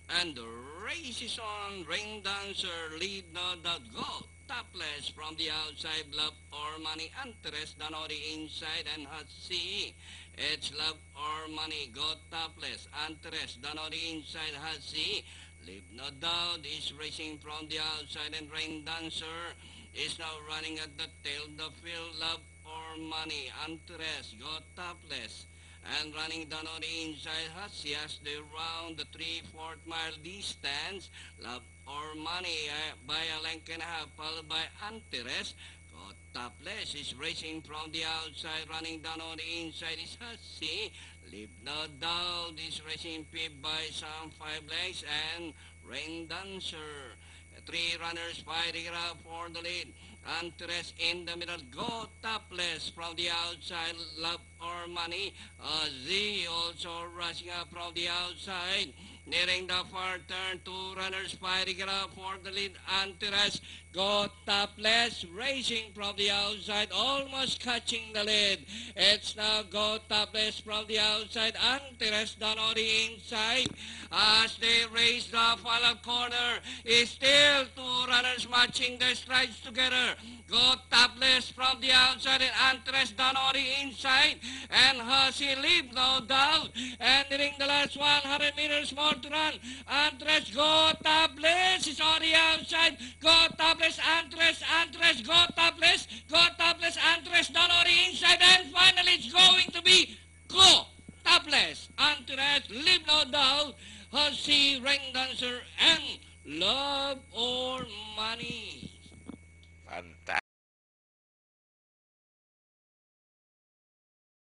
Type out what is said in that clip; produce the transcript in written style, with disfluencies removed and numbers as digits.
And the race is on. Ring dancer lead no doubt go. Topless from the outside, love or money. Interest done on the inside and hot see. It's love or money. Go topless. Interest done on the inside, hot see. Leave no doubt is racing from the outside and rain dancer is now running at the tail the field. Love or money. Interest. Go topless and running down on the inside Hasi as they round the 3/4 mile distance. Love or money by a length and a half, followed by Antares. Got topless is racing from the outside, running down on the inside is Hasi. Leave no doubt is racing pip by some 5 legs and Rain Dancer. Three runners fighting it out for the lead. Antares in the middle, go topless from the outside, love or money. Z also rushing up from the outside. Nearing the far turn, two runners fighting it out for the lead. Antares go topless, racing from the outside, almost catching the lead. It's now go topless from the outside. Antares down on the inside. As they race the final corner, is still two runners matching their strides together. Go topless from the outside and Antares down on the inside. And Hasi leave, no doubt. And during the last 100 meters more to run, Antares go topless is on the outside. Go topless, Antares, go topless, Antares down on the inside. And finally it's going to be go topless, Antares, leave, no doubt. Hasi, Ring Dancer, and Love.